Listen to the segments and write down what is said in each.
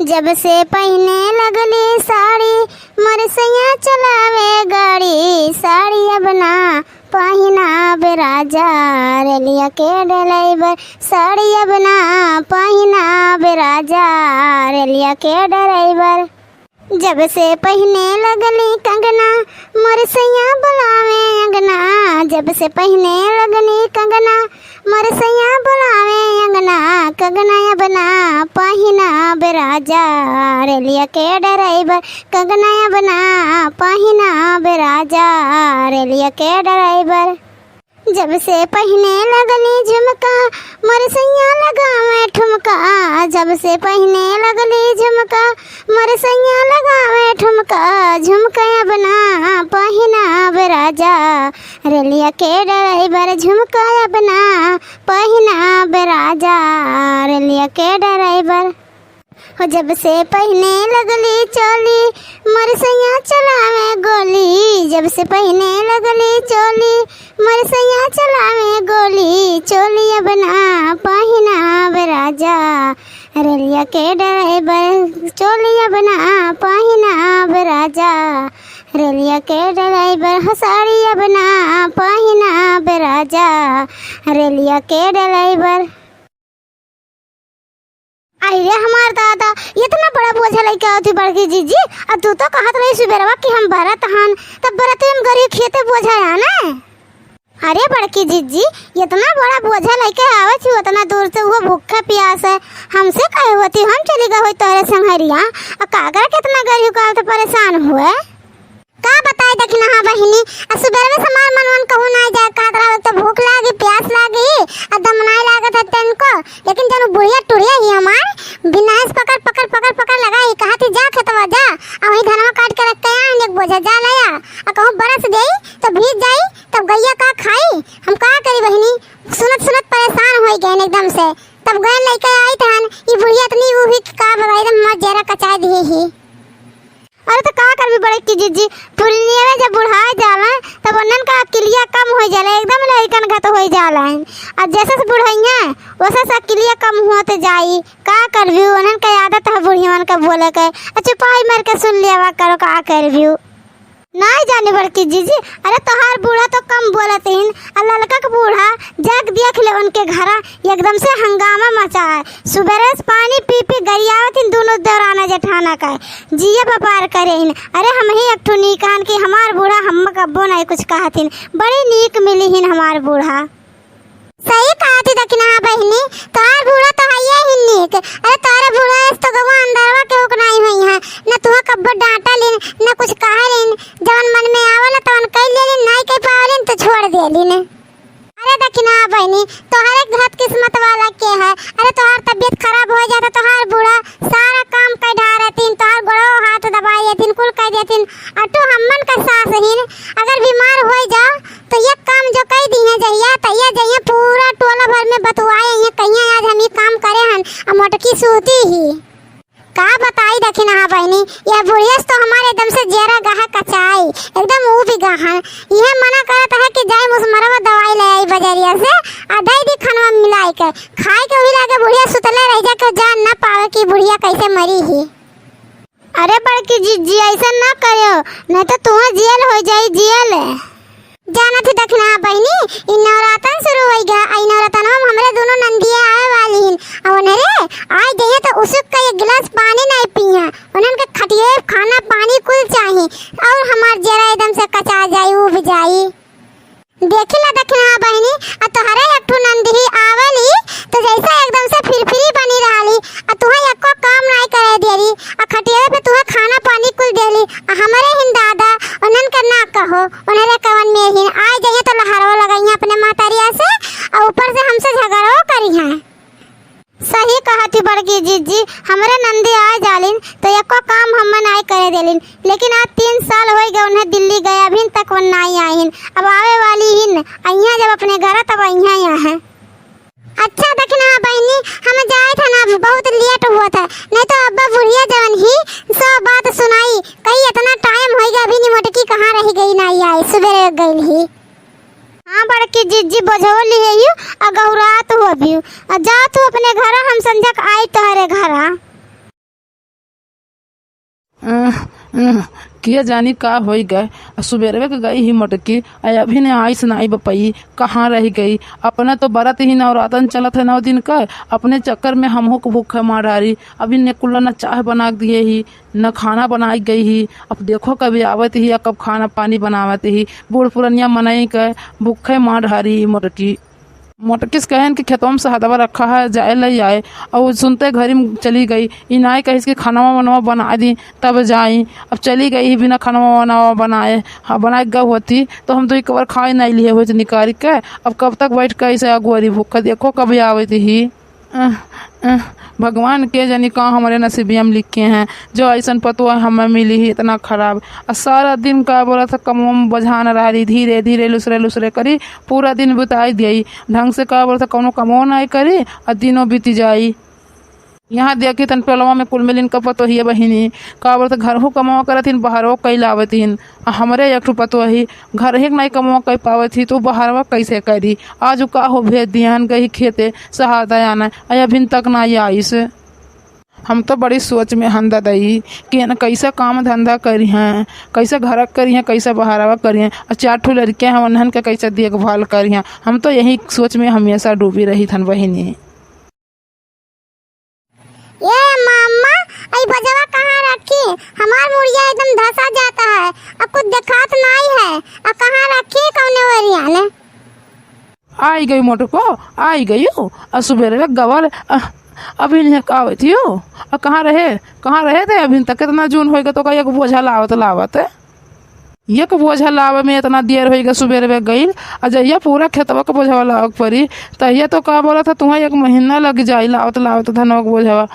जब से पहने लगली साड़ी मोर सैया चलावे गाड़ी। साड़ी अब ना पहिनाब राजा रेलिया के ड्राइवर। साड़ी अब ना पहिनाब राजा रेलिया के ड्राइवर। जब से पहने लगली कंगना मोर सैया बुलावे अंगना। जब से पहने लगली कंगना मोर सैया बुलावे अंगना। कंगना अब ना पहिनाब राजा रेलिया के ड्राइवर। कंगना अब ना पहिनाब राजा रेलिया के ड्राइवर। जब से पहने लगली झुमका मोर सैया लगावे ठुमका। जब से पहने लगली झुमका मोर सैया लगावे ठुमका। झुमका अब ना पहिनाब राजा रेलिया के ड्राइवर। झुमका अब ना पहिनाब राजा रेलिया के ड्राइवर। जब से पहने लगली चोली मोर सैया चलावे गोली। जब से पहने लगली चोली मोर सैया चलावे गोली। चोली अब ना पहिनाब राजा रेलिया के ड्राइवर। चोली अब ना पहिनाब राजा रेलिया के ड्राइवर। साड़ी अब ना पहिनाब राजा रेलिया के ड्राइवर। अरे हमार दादा इतना बड़ा बोझा लेके आवती बड़की जीजी। अब तू तो कहत रही सुबेरवा कि हम भरत हन तब भरत हम गरीब खेते बोझा है ना। अरे बड़की जीजी इतना बड़ा बोझा लेके आवे छी उतना दूर से वो भूखा प्यास है। हमसे कहे होती हम चली गए हो तोरे संगरिया। कागर कितना गरीब का तो परेशान हुए का बताए देखना। हाँ बहिनी सुबह में सामान मनवन कहूँ ना जाए कहत रहा तो भूख लागी प्यास लागी दम नहीं लागत है तनको। लेकिन जब बुढ़िया टुड़िया ही हमार बिना पकड़ पकड़ पकड़ पकड़ लगाई कहा थी जा खेतवा जा वही धनवा काट के रख के आ एक बोझा जा लाया कहूँ बरस गई तो भीज जाई तब गैया का खाई। हम का करी बहिनी सुनत सुनत परेशान हो गए एकदम से। तब गए लेके आई थन ये बुढ़िया इतनी वो भी का एकदम मर जरा कचा दी ही। अरे तो का करबी बड़की जीजी पुलिया में जब बुढ़ा जाला तब उन्नन का अकिलिया कम हो जाला एकदम लइकन घत हो जाला। और जैसे से बुढ़ैया वैसे से अकिलिया कम होते जाई। का करबी उन्नन का आदत है बुढ़ियन का बोले के चुपाई मार के सुन लिया करो का करबी नहीं जाने बड़की जीजी। अरे तोहार बूढ़ा तो कम बोलत हिन और लड़का का बूढ़ा जग देख ले उनके घरा एकदम से हंगामा मचा है। सुबह से पानी पी पी गरियावत हिन दोनों दौराना जेठाना का जिया व्यापार करे हिन। अरे हम ही एक ठो नीकान कि हमार बूढ़ा हम कब्बो नहीं कुछ कहत हिन। बड़ी नीक मिली हिन हमार बूढ़ा। सही कहा थी दखना बहनी तोहार बूढ़ा तो है ही नीक। अरे तारा बूढ़ा तो गवा अंदरवा के हुक नहीं हुई है न तुहा कब्बो डांटा लेन न कुछ कहा लेन। जवन मन में आवल तवन कह लेन नहीं कह पावलिन तो छोड़ देलिन। अरे दखना बहनी तोहरे घात किस्मत वाला के है। अरे तोहार तबीयत खराब हो जाता तोहार बूढ़ा सारा काम कर ढारतीन तोहार गोड़ो हाथ दबाई देतीन कुल कर देतीन। अटो हमन का सास हिन अगर बीमार हो जाओ तो ये काम जो कह दी है जहिया तैया जहिया पूरा टोला भर में बतवाए ये कहिया आज हम ये काम करे हन और मोटकी सूती ही का बताई दखना हाँ बहनी। यह बुढ़िया तो हमारे एकदम से जेरा गाहा कचाई एकदम वो भी गाहा यह मना करता है कि जाए मुसमरवा दवाई ले आई बाजारिया से आधा दी खानवा मिलाई के खाए के वही लागे बुढ़िया सुतले रह जा के जान ना पावे कि बुढ़िया कैसे मरी ही। अरे बड़की जीजी ऐसा ना करो नहीं तो तुम्हें जेल हो जाई जेल। जाना थी दखना बहनी इन नवरातन शुरू हो गया। आई नवरातन में हमरे दोनों नंदिया आए वाली हिन और रे आज जइए तो उसक का एक गिलास पानी नहीं पिया उनन के खटिए खाना पानी कुल चाहिए और हमार जरा एकदम से कचा जाई उब जाई। देखिला दखना बहनी आ तोहरे एक ठो नंदी आवली तो जैसा एकदम से फिरफिरी बनी रहली आ तुहा एको काम नहीं करे देरी आ खटिए पे तुहा खाना पानी कुल देली आ हमरे हिन दादा उनन के ना कहो उनरे कवन में हिन आ जाइए तो लहरो लगाइए अपने मातारिया से और ऊपर से हमसे झगड़ो करी है। सही कहा थी बड़की जीजी हमरे नंदी आ जालिन तो एको काम हम नहीं करे देलिन। लेकिन आज 3 साल हो गए उन्हें दिल्ली गया अभी तक वो नहीं आई हिन। अब आवे वाली हिन अइया जब अपने घर तब अइया यहाँ है। अच्छा दखना बहनी हम जाए था ना बहुत लेट हुआ था नहीं तो अब्बा बुढ़िया जवन ही सब बात सुनाई कहीं इतना टाइम हो गया अभी मोटकी कहाँ रह गई नहीं आई सुबह गई ही। हाँ बड़की जीजी बझौली है यू अगौरात हो भी जा तू अपने घर हम संजक आई तोहरे घर। किया जानी का हो गए। सुबेरवे के गई ही मटकी अभी ने आइस नाई बपई कहाँ रह गई। अपने तो बरत ही नवरातन चलत है 9 दिन का, अपने चक्कर में हमहू को भूखे मार डारी। अभी ने कुल्ला न चाय बना दिए ही न खाना बनाई गई ही। अब देखो कभी आवत ही या कब खाना पानी बनावत ही। बूढ़ पुरनिया मनई के भूखे मार डारी मटकी। मोटकिस कहन कि खेतों में सहदवा रखा है जाए ले आए। और सुनते घरी में चली गई। इनाई कही कि खाना बनवा बना दी तब जाई। अब चली गई ही बिना खाना बनवा बनाए। हाँ बनाए गए होती तो हम तो एक बार खाए नहीं लिए हुए निकाल के। अब कब तक बैठ के ऐसे अगुआरी भूखा देखो कभी आवे ही। भगवान के जानी कहाँ हमारे नसीबिया में लिखे हैं जो ऐसा पतवा हमें मिली ही इतना खराब। और सारा दिन का बोला था कमों में बझान रही धीरे धीरे लुसरे लुसरे करी पूरा दिन बिताई दिई। ढंग से का बोला था कौनो कमो नहीं करी और दिनों बीती जाई। यहाँ देखी तन पेलवा में कुल मिलिन का पतो ही बहिनी का बोलते घर हो कमावा करथिन बाहरों कई लावतीन। हमरे एक ठो पतो ही घर ही नहीं कमावा कई पावती तो बाहरवा कैसे करी। आज का हो भेज दियान गई खेते सहायता आना अभी तक ना आईस। हम तो बड़ी सोच में हंदा दई कि न कैसे काम धंधा करी हैं कैसे घर करी हैं कैसे बहारवा करी हैं और 4 ठो लड़के हैं उन्हन के कैसे देखभाल करी हैं। हम तो यही सोच में हमेशा डूबी रही थन बहिनी। ये मामा आई बजवा कहाँ रखी? हमार मुड़िया एकदम धसा जाता है। अब कुछ दिखात नहीं है। अब कहाँ रखी कौने वरिया ने? आई गई मोटो को आई गई हो और सुबेरे गवर अभी नहीं आवे थी हो। और कहाँ रहे थे अभी तक कितना जून होएगा तो का बोझा लावत एक बोझा लावे में इतना देर होएगा। सुबेरे गई और जहिया पूरा खेतवा का बोझा लावक पड़ी तहिया तो का बोला था तुम्हें 1 महीना लग जाई लावत धनवा का बोझवा।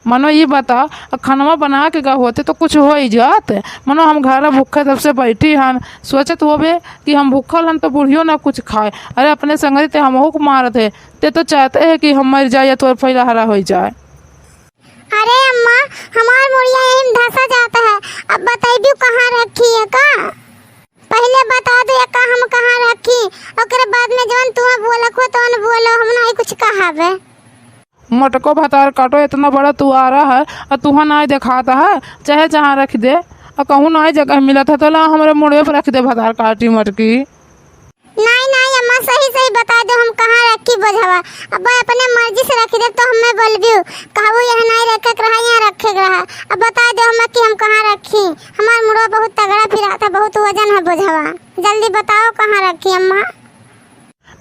मनो ये बता खानवा बना के का होते तो कुछ हो ही जात। मनो हम घर भूखे तब से बैठी हन सोचत होबे कि हम भूखल हन तो बुढ़ियो ना कुछ खाए। अरे अपने संगरी ते हमहू को मारत है ते तो चाहते है कि हम मर जाए या तो फैला हरा हो जाए। अरे अम्मा हमार मुड़िया यही में धसा जाता है। अब बताइए कहाँ रखी है का? पहले बता दो या का हम कहाँ रखी और बाद में जवन तुम्हें बोलको तो बोलो हम नहीं कुछ कहावे। मटको भतार काटो इतना बड़ा तू आ रहा है और तुहा ना दिखाता है चाहे जहाँ रख दे और कहूँ ना जगह मिला था तो ला हमारे मुड़े पर रख दे भतार काटी मटकी। नहीं अम्मा सही बता दो हम कहाँ रखी बोझवा। अब अपने मर्जी से रख दे तो हमें बोलबियो कहू यहाँ नहीं रखे रहा यहाँ रखे रहा। अब बता दो हमें कि हम कहाँ रखी। हमार मुड़वा बहुत तगड़ा फिरा था बहुत वजन है बोझवा। जल्दी बताओ कहाँ रखी अम्मा।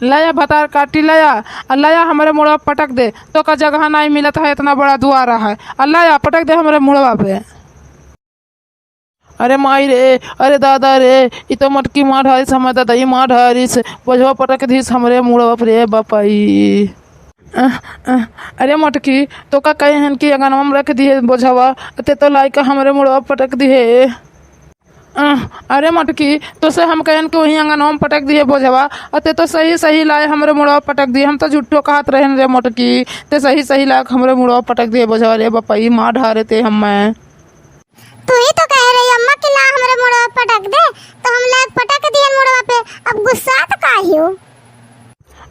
लया भतार काटी लया हमारे मुड़वा पटक दे तो का जगह नहीं मिला था इतना बड़ा दुआरा है। लया पटक दे हमारे मुड़वा पे। अरे माई रे अरे दादा रे ये तो मटकी मार हारिस हमारे दादा ये मार हारिस बोझवा पटक दीस हमरे मुड़वा पे बापाई। अरे मटकी तो का कहे हन कि अंगनवा में रख दिए बोझवा ते तो लाई का हमारे मुड़वा पटक दिए। अरे मटकी तो से हम कहन कि वही अंगनवा में पटक दिए बोझवा ते तो सही लाए हमरे मुड़वा पटक दिए। हम तो झूठो कहत रहे रे मटकी ते सही लाए हमरे मुड़वा पटक दिए बोझवा रे बापाई मार ढारे ते हम। तू ही तो कह रही अम्मा कि ना हमारे मुड़वा पटक दे तो हम लोग पटक दिए मुड़वा पे। अब गुस्सा तो काहे हो?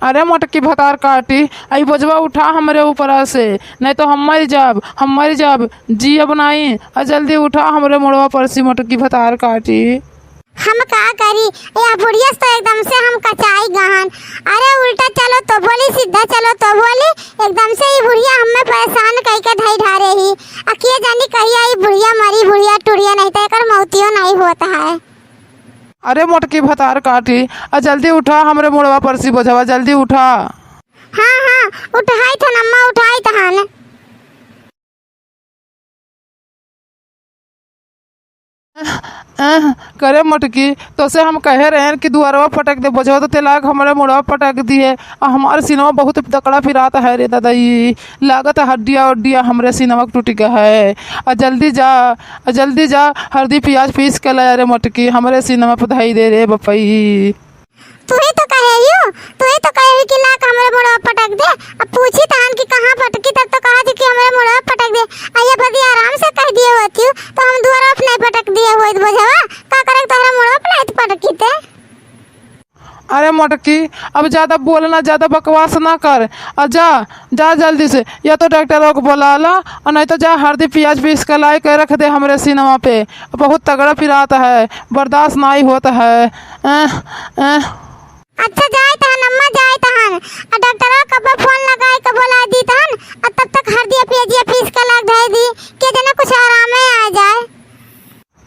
अरे मटकी भतार काटी आई बोझवा उठा हमारे ऊपर से नहीं तो हम मर जाब जी अब नहीं और जल्दी उठा हमारे मुड़वा पर से मटकी भतार काटी। हम का करी या बुढ़िया तो एकदम से हम कचाई गहन। अरे उल्टा चलो तो बोली सीधा चलो तो बोली एकदम से ही बुढ़िया हमें परेशान कई के धई ढारे ही। अकिए जानी कहिया ही बुढ़िया मरी बुढ़िया टुड़िया नहीं तो एकर मौतियो नहीं होता है। अरे मोटकी भतार काटी और जल्दी उठा हमरे मुड़वा पर से बोझवा जल्दी उठा। हाँ उठाई था अम्मा उठाई था। करे मटकी तो से हम कहे रहे हैं कि दुआरवा पटक दे बोझवा तो तेलाक हमारे मुड़वा पटक दिए और हमारे सीनवा बहुत तकड़ा फिराता है रे दादा। ये लागत हड्डिया हमरे सीनवा टूट गया है। और जल्दी जा हल्दी प्याज पीस के लाया रे मटकी हमारे सीनवा पधाई दे रे बपई। तू ही तो कहे कि लाक हमारे मुड़वा पटक दे। अब पूछी तहन कि कहाँ पटकी तब तो कहा थी कि हमारे मुड़वा पटक दे। आइए भदी आराम से कह दिए होती तो हम दुआरा पे नहीं पटक दिए होत बोझवा का करे तोहरा मुड़वा पे नहीं पटकी थे। अरे मटकी, अब ज़्यादा बोलना, ज़्यादा बकवास ना कर और जा जा जल्दी से, या तो डॉक्टर को बुला ला और नहीं तो जा हल्दी प्याज पीस के लाई के रख दे हमरे सीनमा पे। बहुत तगड़ा पिराता है, बर्दाश्त नहीं होता है। अच्छा जाए तहन अम्मा, जाए तहन आ डॉक्टर कब फोन लगाए के बोला दी तहन आ तब तक हल्दी प्याज पीस के ला दे दी के जना कुछ आराम आ जाए।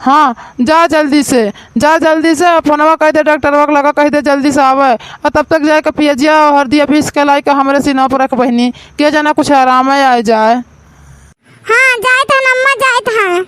हाँ जा जल्दी से, जा जल्दी से, फोनवा कह दे डॉक्टर वक लगा, कह दे जल्दी से आवे और तब तक जाए के पियजिया और हल्दिया पीस के लाई के हमरे सीना पर रख बहनी के जना कुछ आराम आ जाए। हाँ जाए तहन अम्मा, जाए तहन।